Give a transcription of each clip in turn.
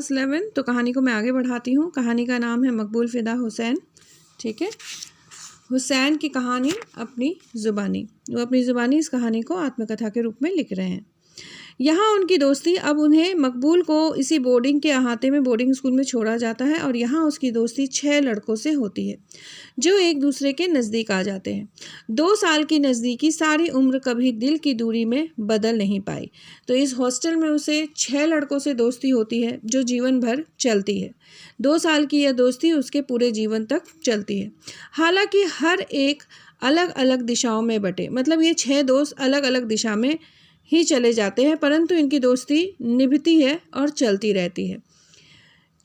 Class 11। तो कहानी को मैं आगे बढ़ाती हूँ। कहानी का नाम है मकबूल फ़िदा हुसैन। ठीक है, हुसैन की कहानी अपनी ज़ुबानी। वो अपनी ज़ुबानी इस कहानी को आत्मकथा के रूप में लिख रहे हैं। यहाँ उनकी दोस्ती, अब उन्हें मकबूल को इसी बोर्डिंग के अहाते में बोर्डिंग स्कूल में छोड़ा जाता है और यहाँ उसकी दोस्ती 6 लड़कों से होती है जो एक दूसरे के नज़दीक आ जाते हैं। 2 साल की नज़दीकी सारी उम्र कभी दिल की दूरी में बदल नहीं पाई। तो इस हॉस्टल में उसे 6 लड़कों से दोस्ती होती है जो जीवन भर चलती है। 2 साल की यह दोस्ती उसके पूरे जीवन तक चलती है। हालांकि हर एक अलग अलग दिशाओं में बटे, मतलब ये 6 दोस्त अलग अलग दिशा में ही चले जाते हैं, परंतु इनकी दोस्ती निभती है और चलती रहती है।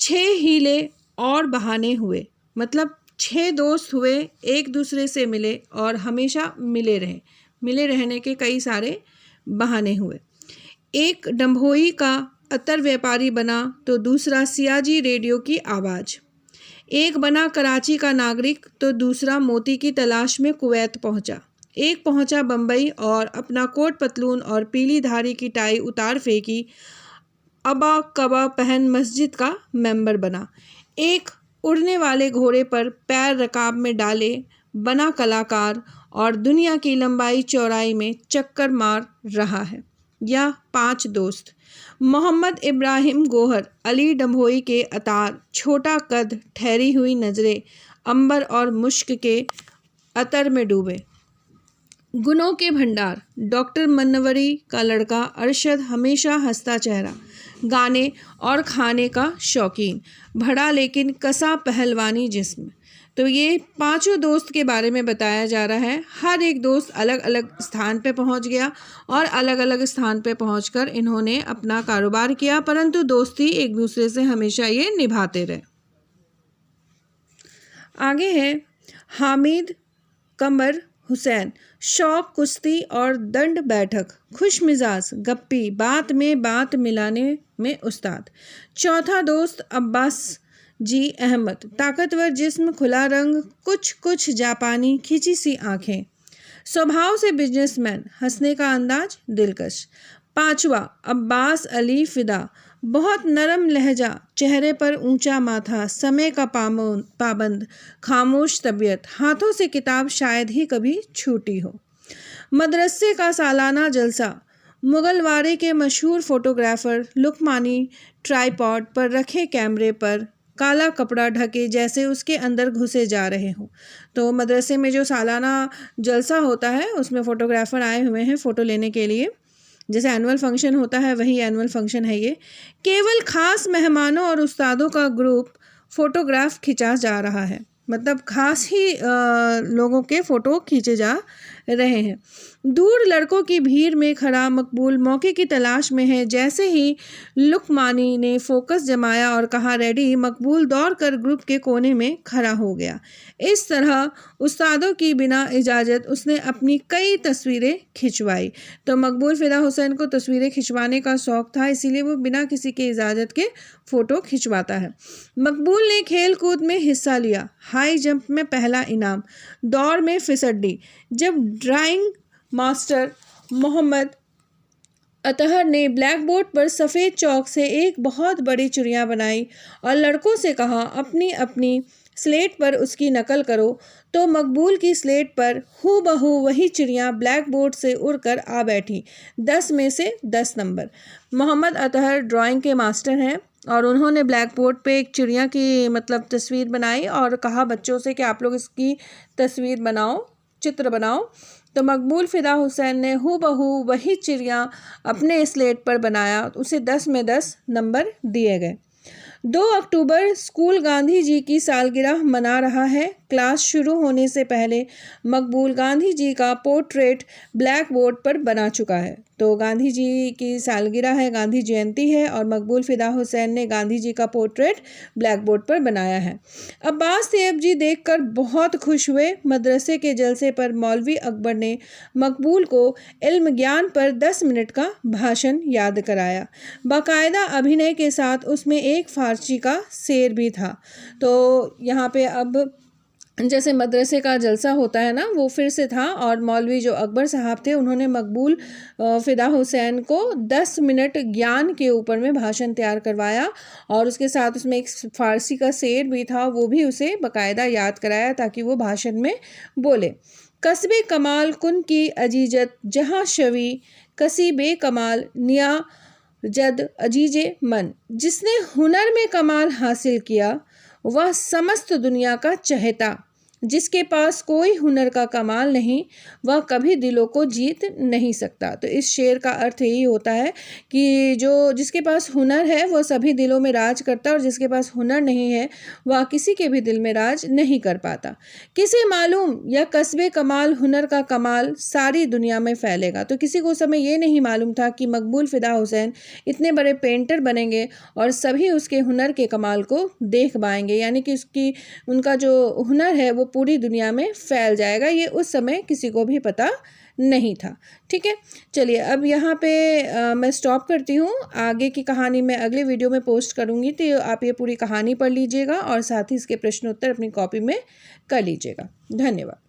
6 हीले और बहाने हुए, मतलब 6 दोस्त हुए, एक दूसरे से मिले और हमेशा मिले रहने के कई सारे बहाने हुए। एक डम्भोई का अतर व्यापारी बना तो दूसरा सियाजी रेडियो की आवाज़। एक बना कराची का नागरिक तो दूसरा मोती की तलाश में कुवैत पहुंचा। एक पहुंचा बम्बई और अपना कोट पतलून और पीली धारी की टाई उतार फेंकी, अबा कबा पहन मस्जिद का मेंबर बना। एक उड़ने वाले घोड़े पर पैर रकाब में डाले बना कलाकार और दुनिया की लंबाई चौड़ाई में चक्कर मार रहा है। यह 5 दोस्त, मोहम्मद इब्राहिम गोहर, अली डम्भोई के अतार, छोटा कद, ठहरी हुई नज़रें, अंबर और मुश्क के अतर में डूबे। गुनों के भंडार, डॉक्टर मनवरी का लड़का अरशद, हमेशा हंसता चेहरा, गाने और खाने का शौकीन, भड़ा लेकिन कसा पहलवानी जिस्म। तो ये 5 दोस्त के बारे में बताया जा रहा है। हर एक दोस्त अलग अलग स्थान पे पहुंच गया और अलग अलग स्थान पे पहुंचकर इन्होंने अपना कारोबार किया, परंतु दोस्ती एक दूसरे से हमेशा ये निभाते रहे। आगे है हामिद कमर हुसैन, शौक कुश्ती और दंड बैठक, खुश मिजाज, गप्पी, बात में बात मिलाने में उस्ताद। चौथा दोस्त अब्बास जी अहमद, ताकतवर जिस्म, खुला रंग, कुछ जापानी, खिंची सी आंखें, स्वभाव से बिजनेसमैन, हंसने का अंदाज दिलकश। 5वां अब्बास अली फ़िदा, बहुत नरम लहजा, चेहरे पर ऊंचा माथा, समय का पाबंद, खामोश तबीयत, हाथों से किताब शायद ही कभी छूटी हो। मदरसे का सालाना जलसा, मुगलवारे के मशहूर फोटोग्राफर, लुकमानी ट्राइपॉड पर रखे कैमरे पर काला कपड़ा ढके जैसे उसके अंदर घुसे जा रहे हों। तो मदरसे में जो सालाना जलसा होता है उसमें फ़ोटोग्राफ़र आए हुए हैं फ़ोटो लेने के लिए, जैसे एनुअल फंक्शन होता है वही एनुअल फंक्शन है ये। केवल ख़ास मेहमानों और उस्तादों का ग्रुप फ़ोटोग्राफ खिंचा जा रहा है, मतलब ख़ास ही लोगों के फ़ोटो खींचे जा रहे हैं। दूर लड़कों की भीड़ में खड़ा मकबूल मौके की तलाश में है। जैसे ही लुकमानी ने फोकस जमाया और कहा रेडी, मकबूल दौड़कर ग्रुप के कोने में खड़ा हो गया। इस तरह उस्तादों की बिना इजाज़त उसने अपनी कई तस्वीरें खिंचवाई। तो मकबूल फ़िदा हुसैन को तस्वीरें खिंचवाने का शौक़ था, इसीलिए वो बिना किसी के इजाज़त के फ़ोटो खिंचवाता है। मकबूल ने खेल कूद में हिस्सा लिया, हाई जंप में पहला इनाम, दौड़ में फिसड्डी। जब ड्राइंग मास्टर मोहम्मद अतहर ने ब्लैक बोर्ड पर सफ़ेद चौक से एक बहुत बड़ी चिड़िया बनाई और लड़कों से कहा अपनी अपनी स्लेट पर उसकी नकल करो, तो मकबूल की स्लेट पर हूबहू वही चिड़िया ब्लैक बोर्ड से उड़कर आ बैठी। 10 में से 10 नंबर। मोहम्मद अतहर ड्राइंग के मास्टर हैं और उन्होंने ब्लैक बोर्ड पे एक चिड़िया की मतलब तस्वीर बनाई और कहा बच्चों से कि आप लोग इसकी तस्वीर बनाओ, चित्र बनाओ। तो मकबूल फ़िदा हुसैन ने हूबहू वही चिड़िया अपने स्लेट पर बनाया, उसे 10 में 10 नंबर दिए गए। 2 अक्टूबर स्कूल गांधी जी की सालगिरह मना रहा है। क्लास शुरू होने से पहले मकबूल गांधी जी का पोर्ट्रेट ब्लैक बोर्ड पर बना चुका है। तो गांधी जी की सालगिरह है, गांधी जयंती है और मकबूल फ़िदा हुसैन ने गांधी जी का पोर्ट्रेट ब्लैक बोर्ड पर बनाया है। अब्बास तैयब जी देखकर बहुत खुश हुए। मदरसे के जलसे पर मौलवी अकबर ने मकबूल को इल्म ज्ञान पर 10 मिनट का भाषण याद कराया, बाकायदा अभिनय के साथ। उसमें एक फ़ारसी का शेर भी था। तो यहाँ पे अब जैसे मदरसे का जलसा होता है ना, वो फिर से था और मौलवी जो अकबर साहब थे उन्होंने मकबूल फ़िदा हुसैन को 10 मिनट ज्ञान के ऊपर में भाषण तैयार करवाया और उसके साथ उसमें एक फ़ारसी का शेर भी था, वो भी उसे बाकायदा याद कराया ताकि वो भाषण में बोले। कस्बे कमाल कुन की अजीजत जहाँ शवी कसी बेकमाल निया जद अजीजे मन। जिसने हुनर में कमाल हासिल किया वह समस्त दुनिया का चहेता, जिसके पास कोई हुनर का कमाल नहीं वह कभी दिलों को जीत नहीं सकता। तो इस शेर का अर्थ यही होता है कि जो जिसके पास हुनर है वह सभी दिलों में राज करता है और जिसके पास हुनर नहीं है वह किसी के भी दिल में राज नहीं कर पाता। किसे मालूम यह कस्बे कमाल हुनर का कमाल सारी दुनिया में फैलेगा। तो किसी को उस समय ये नहीं मालूम था कि मकबूल फ़िदा हुसैन इतने बड़े पेंटर बनेंगे और सभी उसके हुनर के कमाल को देख पाएंगे, यानी कि उनका जो हुनर है वो पूरी दुनिया में फैल जाएगा। ये उस समय किसी को भी पता नहीं था। ठीक है, चलिए अब यहाँ पे मैं स्टॉप करती हूँ। आगे की कहानी मैं अगले वीडियो में पोस्ट करूँगी, तो आप ये पूरी कहानी पढ़ लीजिएगा और साथ ही इसके प्रश्न उत्तर अपनी कॉपी में कर लीजिएगा। धन्यवाद।